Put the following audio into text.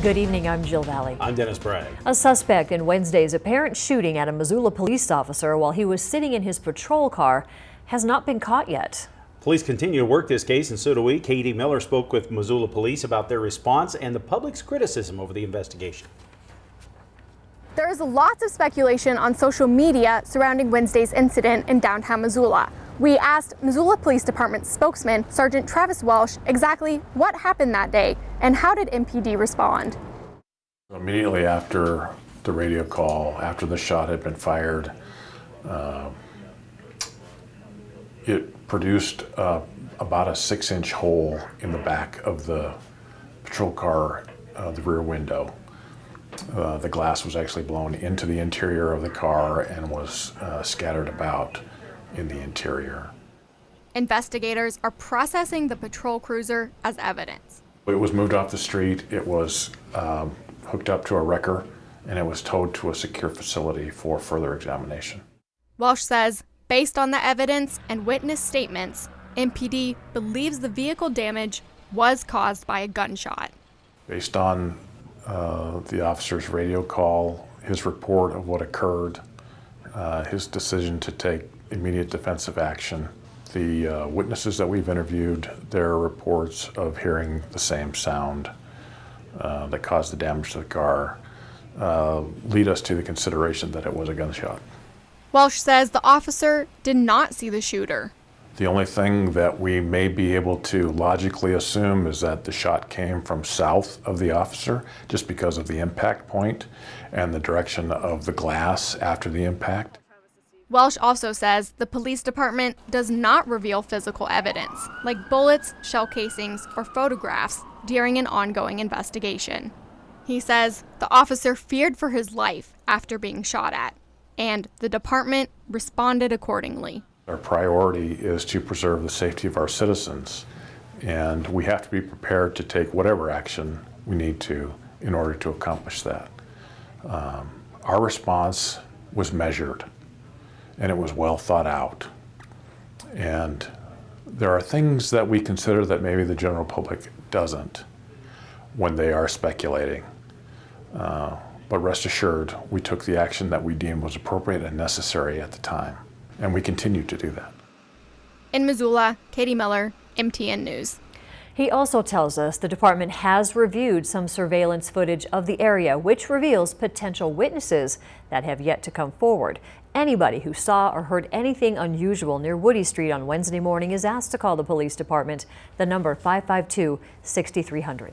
Good evening, I'm Jill Valley. I'm Dennis Bragg. A suspect in Wednesday's apparent shooting at a Missoula police officer while he was sitting in his patrol car has not been caught yet. Police continue to work this case, and so do we. Katie Miller spoke with Missoula police about their response and the public's criticism over the investigation. There is lots of speculation on social media surrounding Wednesday's incident in downtown Missoula. We asked Missoula Police Department spokesman Sergeant Travis Welsh exactly what happened that day and how did MPD respond. Immediately after the radio call, after the shot had been fired, it produced about a 6-inch hole in the back of the patrol car, the rear window. The glass was actually blown into the interior of the car and was scattered about in the interior. Investigators are processing the patrol cruiser as evidence. It was moved off the street, it was hooked up to a wrecker, and it was towed to a secure facility for further examination. Welsh says, based on the evidence and witness statements, MPD believes the vehicle damage was caused by a gunshot. Based on the officer's radio call, his report of what occurred, his decision to take immediate defensive action, the witnesses that we've interviewed, their reports of hearing the same sound that caused the damage to the car lead us to the consideration that it was a gunshot. Welsh says the officer did not see the shooter. The only thing that we may be able to logically assume is that the shot came from south of the officer just because of the impact point and the direction of the glass after the impact. Welsh also says the police department does not reveal physical evidence, like bullets, shell casings, or photographs, during an ongoing investigation. He says the officer feared for his life after being shot at, and the department responded accordingly. Our priority is to preserve the safety of our citizens, and we have to be prepared to take whatever action we need to in order to accomplish that. Our response was measured, and it was well thought out. And there are things that we consider that maybe the general public doesn't when they are speculating. But rest assured, we took the action that we deemed was appropriate and necessary at the time. And we continue to do that. In Missoula, Katie Miller, MTN News. He also tells us the department has reviewed some surveillance footage of the area, which reveals potential witnesses that have yet to come forward. Anybody who saw or heard anything unusual near Woody Street on Wednesday morning is asked to call the police department. The number 552-6300.